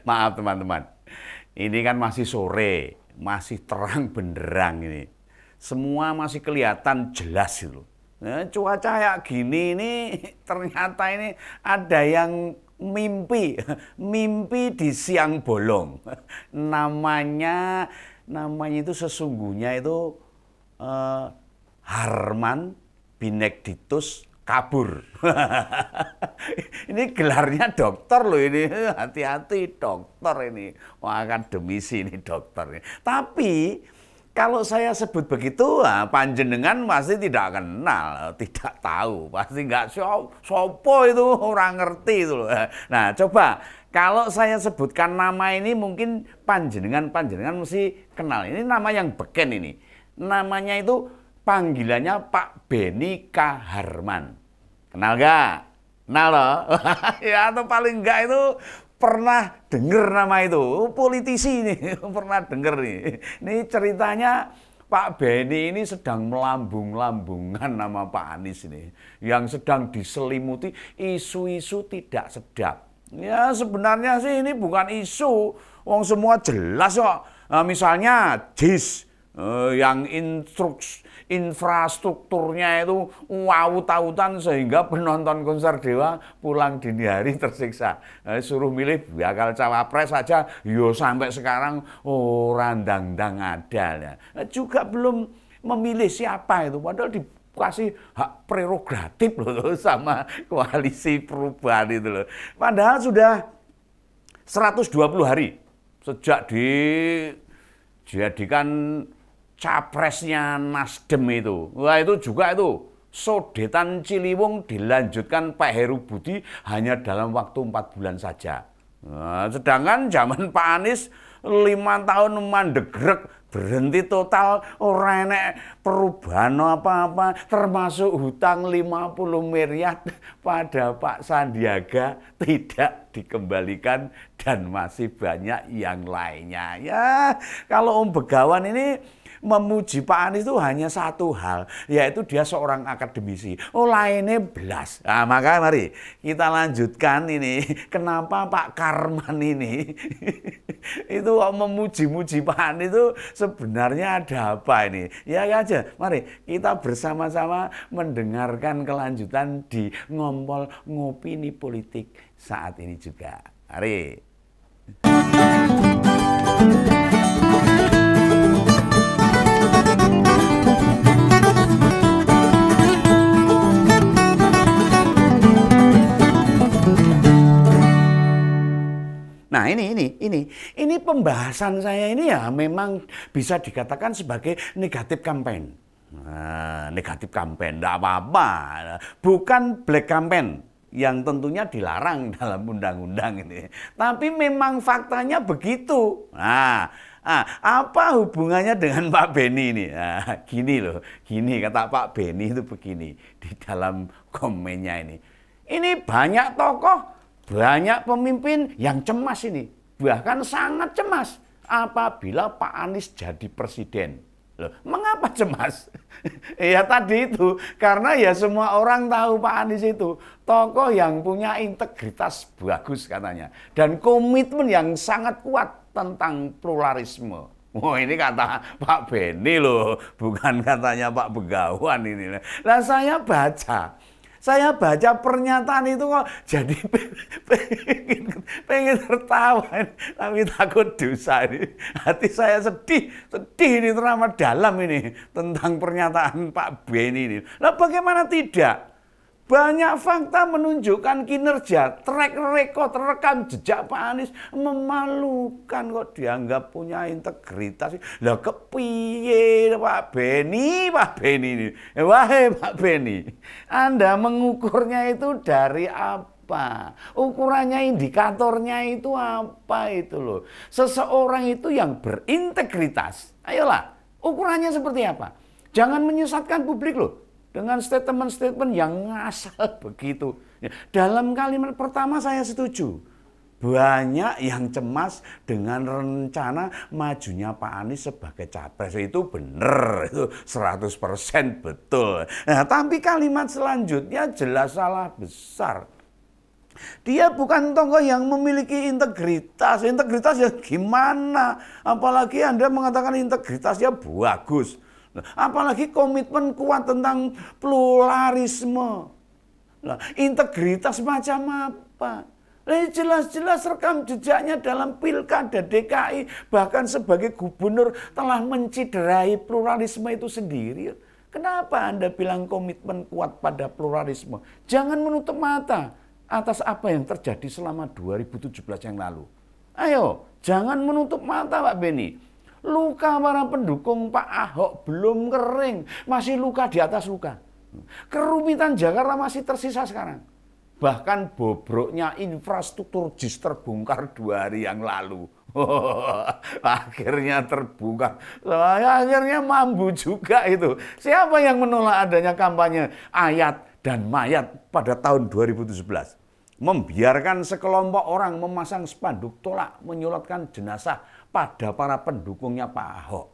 Maaf teman-teman, ini kan masih sore, masih terang benderang ini. Semua masih kelihatan jelas itu. Nah, cuaca kayak gini ini ternyata ini ada yang mimpi, mimpi di siang bolong. Namanya namanya itu sesungguhnya itu eh, Harman Benedictus kabur. Ini gelarnya dokter loh ini, hati-hati dokter ini, wah akademisi ini dokter ini. Tapi kalau saya sebut begitu, panjenengan pasti tidak kenal, tidak tahu, pasti nggak sopo itu orang ngerti itu loh. Nah coba kalau saya sebutkan nama ini mungkin panjenengan mesti kenal. Ini nama yang beken ini. Namanya itu panggilannya Pak Beni Kaharman. Kenal gak? Kenal loh. Ya atau paling enggak itu pernah dengar nama itu. Politisi ini pernah dengar nih. Ini ceritanya Pak Beni ini sedang melambung-lambungkan nama Pak Anies ini. Yang sedang diselimuti isu-isu tidak sedap. Ya sebenarnya sih ini bukan isu. Wong semua jelas kok. Nah, misalnya JIS yang infrastrukturnya itu wow-tautan sehingga penonton konser Dewa pulang dini hari tersiksa. Suruh milih bakal cawapres saja, yo sampai sekarang orang dang-dang ada. Juga belum memilih siapa itu, padahal dikasih hak prerogatif loh sama koalisi perubahan itu loh. Padahal sudah 120 hari sejak dijadikan capresnya Nasdem itu. Wah itu juga itu sodetan Ciliwung dilanjutkan Pak Heru Budi hanya dalam waktu 4 bulan saja. Nah, sedangkan zaman Pak Anies 5 tahun mandegrek berhenti total, ora enek perubahan apa-apa, termasuk hutang 50 miliar pada Pak Sandiaga tidak dikembalikan dan masih banyak yang lainnya. Ya, kalau Om Begawan ini memuji Pak Anies itu hanya satu hal, yaitu dia seorang akademisi. Oh lainnya belas. Nah, maka mari kita lanjutkan ini. Kenapa Pak Karman ini itu memuji-muji Pak Anies itu sebenarnya ada apa ini? Ya aja, mari kita bersama-sama mendengarkan kelanjutan di Ngompol Ngopini Politik saat ini juga. Mari. Nah ini pembahasan saya ini ya memang bisa dikatakan sebagai negatif campaign. Nah, negatif campaign, tidak apa-apa. Bukan black campaign yang tentunya dilarang dalam undang-undang ini. Tapi memang faktanya begitu. Nah, apa hubungannya dengan Pak Beni ini? Nah, gini loh, gini kata Pak Beni itu begini di dalam komennya ini. Ini banyak tokoh, banyak pemimpin yang cemas ini, bahkan sangat cemas apabila Pak Anies jadi presiden. Loh, mengapa cemas? Ya tadi itu, karena ya semua orang tahu Pak Anies itu tokoh yang punya integritas bagus katanya, dan komitmen yang sangat kuat tentang pluralisme. Oh ini kata Pak Beni loh, bukan katanya Pak Begawan ini. Nah saya baca pernyataan itu kok jadi pengen tertawa, tapi takut dosa ini. Hati saya sedih ini teramat dalam ini tentang pernyataan Pak Beni ini. Nah bagaimana tidak? Banyak fakta menunjukkan kinerja, track record, rekam jejak Pak Anies memalukan kok dianggap punya integritas. Lah kepiye Pak Beni ini. Wahai Pak Beni, Anda mengukurnya itu dari apa? Ukurannya, indikatornya itu apa itu loh. Seseorang itu yang berintegritas, ayolah ukurannya seperti apa? Jangan menyesatkan publik loh dengan statement-statement yang ngasal begitu. Dalam kalimat pertama saya setuju. Banyak yang cemas dengan rencana majunya Pak Anies sebagai capres. Itu benar, itu 100% betul. Nah, tapi kalimat selanjutnya jelas salah besar. Dia bukan tokoh yang memiliki integritas. Integritas ya gimana? Apalagi Anda mengatakan integritasnya bagus. Apalagi komitmen kuat tentang pluralisme. Nah, integritas macam apa? Jelas-jelas rekam jejaknya dalam pilkada DKI, bahkan sebagai gubernur telah menciderai pluralisme itu sendiri. Kenapa Anda bilang komitmen kuat pada pluralisme? Jangan menutup mata atas apa yang terjadi selama 2017 yang lalu. Ayo, jangan menutup mata Pak Beni. Luka para pendukung Pak Ahok belum kering, masih luka di atas luka. Kerumitan Jakarta masih tersisa sekarang. Bahkan bobroknya infrastruktur JIS terbongkar 2 hari yang lalu. Akhirnya terbongkar. Akhirnya mambu juga itu. Siapa yang menolak adanya kampanye ayat dan mayat pada tahun 2017? Membiarkan sekelompok orang memasang spanduk tolak menyolatkan jenazah pada para pendukungnya Pak Ahok.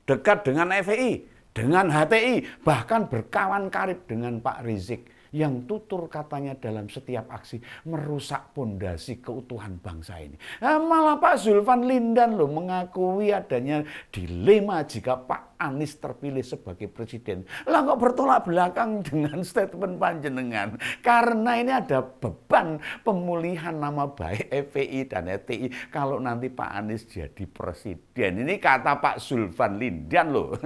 Dekat dengan FPI, dengan HTI, bahkan berkawan karib dengan Pak Rizik yang tutur katanya dalam setiap aksi merusak pondasi keutuhan bangsa ini. Malah Pak Zulfan Lindan loh mengakui adanya dilema jika Pak Anies terpilih sebagai presiden. Lah kok bertolak belakang dengan statement panjenengan? Karena ini ada beban pemulihan nama baik FPI dan HTI kalau nanti Pak Anies jadi presiden. Ini kata Pak Zulfan Lindan loh.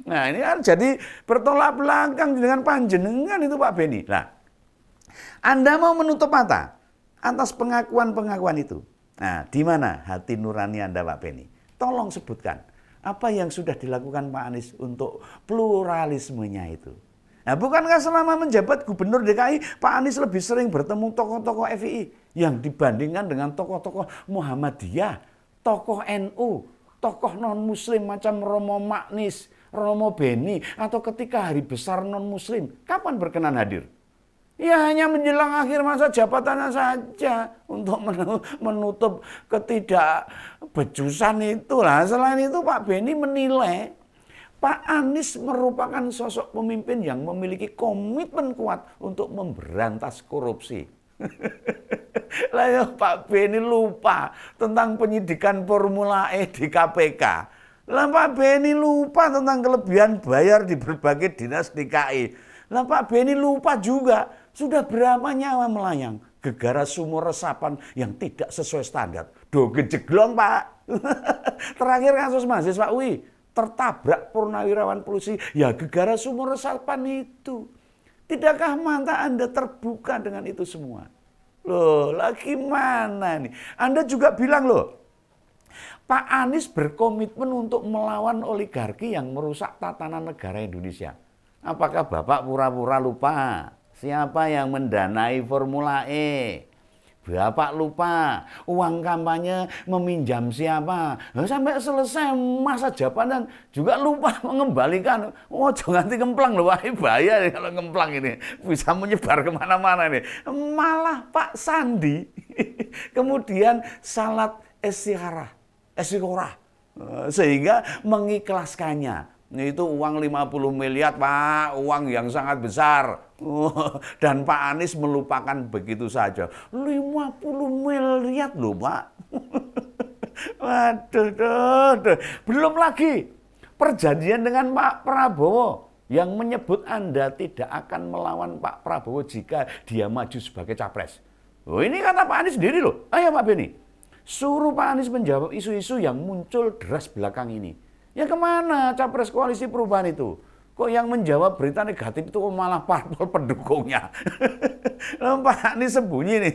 Nah ini kan jadi bertolak belakang dengan panjenengan itu Pak Beni. Nah, Anda mau menutup mata atas pengakuan-pengakuan itu. Nah, di mana hati nurani Anda Pak Beni? Tolong sebutkan. Apa yang sudah dilakukan Pak Anies untuk pluralismenya itu? Nah, bukankah selama menjabat gubernur DKI, Pak Anies lebih sering bertemu tokoh-tokoh FPI yang dibandingkan dengan tokoh-tokoh Muhammadiyah, tokoh NU, tokoh non-muslim macam Romo Magnis, Romo Beni, atau ketika hari besar non-muslim, kapan berkenan hadir? Ya hanya menjelang akhir masa jabatannya saja untuk menutup ketidakbejusan itulah. Selain itu Pak Beni menilai Pak Anies merupakan sosok pemimpin yang memiliki komitmen kuat untuk memberantas korupsi. Lah ya Pak Beni lupa tentang penyidikan Formula E di KPK. Lah Pak Beni lupa tentang kelebihan bayar di berbagai dinas DKI. Lah Pak Beni lupa juga sudah berapa nyawa melayang gegara sumur resapan yang tidak sesuai standar. Do gejeglong Pak. Terakhir kasus mahasiswa UI tertabrak purnawirawan polisi ya gegara sumur resapan itu. Tidakkah mata Anda terbuka dengan itu semua? Loh, lagi mana nih? Anda juga bilang loh, Pak Anies berkomitmen untuk melawan oligarki yang merusak tatanan negara Indonesia. Apakah Bapak pura-pura lupa? Siapa yang mendanai Formula E? Bapak lupa uang kampanye meminjam siapa? Sampai selesai masa jabatan juga lupa mengembalikan. Oh jangan nanti kemplang loh, bahaya kalau kemplang ini bisa menyebar kemana-mana ini. Malah Pak Sandi kemudian salat istiqorah sehingga mengikhlaskannya. Itu uang 50 miliar Pak, uang yang sangat besar. Dan Pak Anies melupakan begitu saja. 50 miliar loh Pak. Waduh. Belum lagi perjanjian dengan Pak Prabowo yang menyebut Anda tidak akan melawan Pak Prabowo jika dia maju sebagai capres. Oh, ini kata Pak Anies sendiri loh. Ayo Pak Beni, suruh Pak Anies menjawab isu-isu yang muncul deras belakang ini. Ya kemana capres koalisi perubahan itu? Kok yang menjawab berita negatif itu malah parpol pendukungnya? Pak Anies sembunyi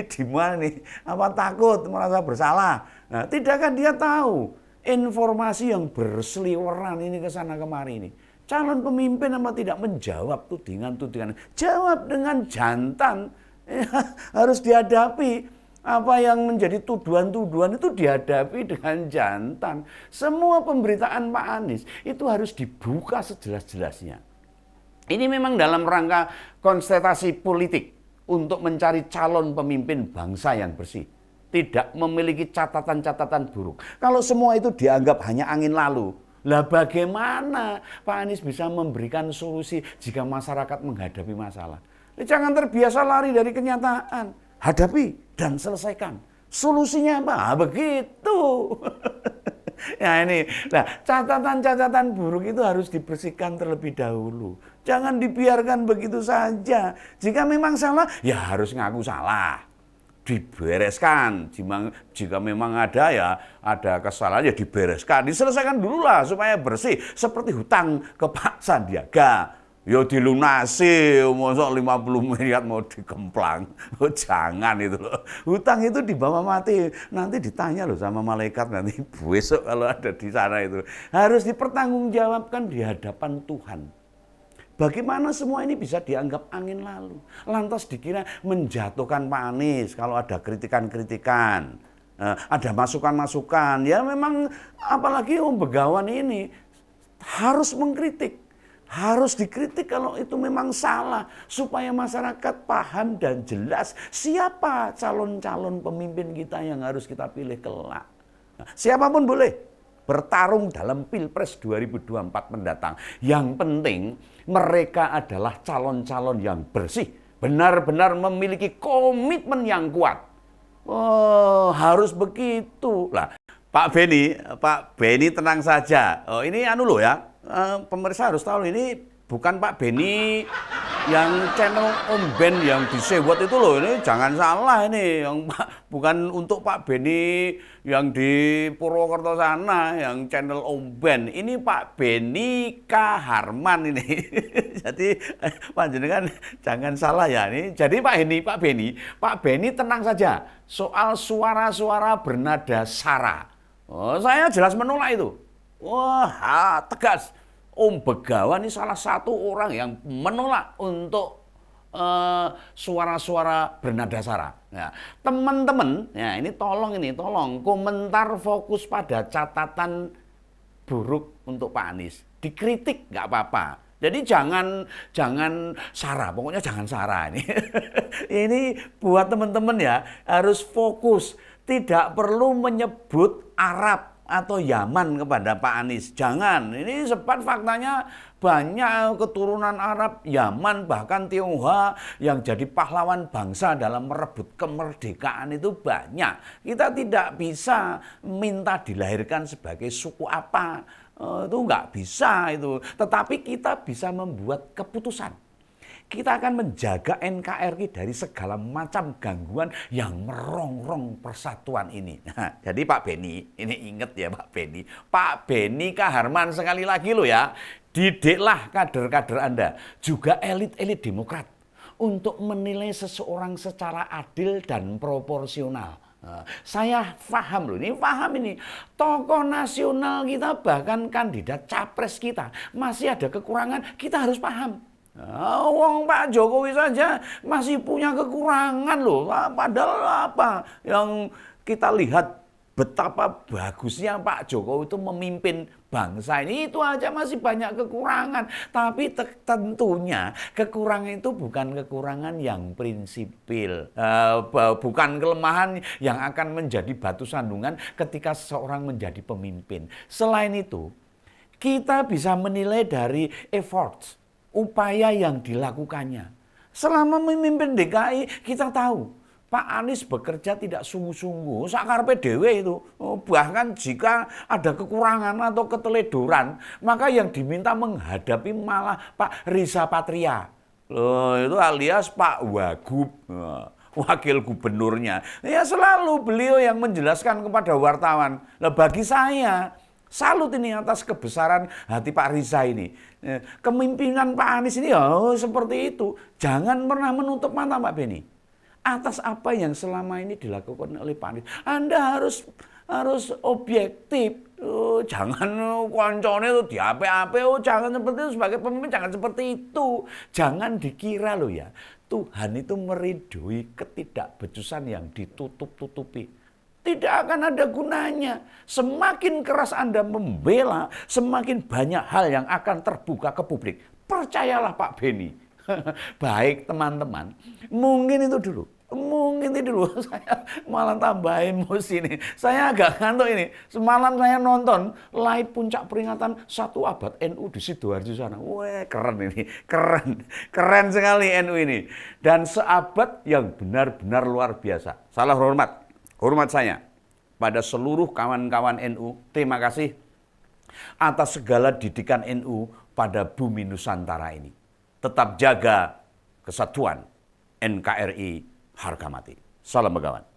di mana nih? Apa takut merasa bersalah? Nah, tidakkah dia tahu informasi yang berseliweran ini ke sana kemari ini? Calon pemimpin apa tidak menjawab tudingan-tudingan? Jawab dengan jantan. Ya, harus dihadapi. Apa yang menjadi tuduhan-tuduhan itu dihadapi dengan jantan. Semua pemberitaan Pak Anies itu harus dibuka sejelas-jelasnya. Ini memang dalam rangka konsentrasi politik untuk mencari calon pemimpin bangsa yang bersih. Tidak memiliki catatan-catatan buruk. Kalau semua itu dianggap hanya angin lalu, lah bagaimana Pak Anies bisa memberikan solusi jika masyarakat menghadapi masalah? Jangan terbiasa lari dari kenyataan. hadapi dan selesaikan. Solusinya apa? Begitu. Ya ini, nah catatan-catatan buruk itu harus dibersihkan terlebih dahulu. Jangan dibiarkan begitu saja. Jika memang salah, ya harus ngaku salah. Dibereskan. Jika memang ada ya ada kesalahan ya dibereskan. Diselesaikan dulu lah supaya bersih. Seperti hutang ke Pak Sandiaga. Ya dilunasi, mosok 50 miliar mau dikemplang. Oh, jangan itu loh. Hutang itu dibawa mati. Nanti ditanya loh sama malaikat nanti besok kalau ada di sana itu. Harus dipertanggungjawabkan di hadapan Tuhan. Bagaimana semua ini bisa dianggap angin lalu? Lantas dikira menjatuhkan Pak Anies kalau ada kritikan-kritikan. Ada masukan-masukan. Ya memang apalagi Begawan ini harus mengkritik. Harus dikritik kalau itu memang salah, supaya masyarakat paham dan jelas siapa calon-calon pemimpin kita yang harus kita pilih kelak. Nah, siapapun boleh bertarung dalam Pilpres 2024 mendatang. Yang penting mereka adalah calon-calon yang bersih, benar-benar memiliki komitmen yang kuat. Oh, harus begitu. Lah, Pak Beni tenang saja. Oh, ini anu loh ya. Pemirsa harus tahu ini bukan Pak Beni yang channel Om Ben yang disewot itu loh, ini jangan salah ini yang bukan untuk Pak Beni yang di Purwokerto sana yang channel Om Ben. Ini Pak Beni Kaharman ini. Jadi panjenengan jangan salah ya ini. Jadi Pak Beni tenang saja soal suara-suara bernada sara. Oh, saya jelas menolak itu. Wah, tegas. Om Begawan ini salah satu orang yang menolak untuk suara-suara bernada sara. Ya, teman-teman, ya ini tolong komentar fokus pada catatan buruk untuk Pak Anies. Dikritik nggak apa-apa. Jadi jangan sara, pokoknya jangan sara ini. Ini buat teman-teman ya harus fokus. Tidak perlu menyebut Arab atau Yaman kepada Pak Anies. Jangan. Ini sebab faktanya banyak keturunan Arab, Yaman, bahkan Tionghoa yang jadi pahlawan bangsa dalam merebut kemerdekaan itu banyak. Kita tidak bisa minta dilahirkan sebagai suku apa. Itu nggak bisa itu. Tetapi kita bisa membuat keputusan. Kita akan menjaga NKRI dari segala macam gangguan yang merongrong persatuan ini. Nah, jadi Pak Beni, ini ingat ya Pak Beni. Pak Beni Kaharman sekali lagi loh ya, didiklah kader-kader Anda, juga elit-elit Demokrat untuk menilai seseorang secara adil dan proporsional. Nah, saya paham loh, ini paham ini. Tokoh nasional kita bahkan kandidat capres kita masih ada kekurangan, kita harus paham. Wong Pak Jokowi saja masih punya kekurangan loh. Padahal apa yang kita lihat betapa bagusnya Pak Jokowi itu memimpin bangsa ini, itu aja masih banyak kekurangan. Tapi tentunya kekurangan itu bukan kekurangan yang prinsipil, bukan kelemahan yang akan menjadi batu sandungan ketika seseorang menjadi pemimpin. Selain itu, kita bisa menilai dari efforts, upaya yang dilakukannya. Selama memimpin DKI, kita tahu Pak Anies bekerja tidak sungguh-sungguh, sakarpe dhewe itu. Bahkan jika ada kekurangan atau keteledoran, maka yang diminta menghadapi malah Pak Riza Patria. Itu alias Pak Wagub, wakil gubernurnya. Ya selalu beliau yang menjelaskan kepada wartawan. Nah, bagi saya, salut ini atas kebesaran hati Pak Riza ini. Kepemimpinan Pak Anies ini seperti itu. Jangan pernah menutup mata Pak Beni atas apa yang selama ini dilakukan oleh Pak Anies. Anda harus objektif. Jangan koncone itu di ape-ape. Jangan seperti itu sebagai pemimpin, jangan seperti itu. Jangan dikira loh ya, Tuhan itu meridhoi ketidakbecusan yang ditutup-tutupi. Tidak akan ada gunanya. Semakin keras Anda membela, semakin banyak hal yang akan terbuka ke publik. Percayalah Pak Beni. Baik teman-teman, mungkin itu dulu. ngintip dulu. Saya malah tambah emosi nih. Saya agak ngantuk ini. Semalam saya nonton live puncak peringatan 1 abad NU di Sidoarjo sana. Wah, keren ini. Keren. Keren sekali NU ini. Dan seabad yang benar-benar luar biasa. Salah hormat. Hormat saya pada seluruh kawan-kawan NU. Terima kasih atas segala didikan NU pada bumi Nusantara ini. Tetap jaga kesatuan NKRI harga mati. Salam Begawan.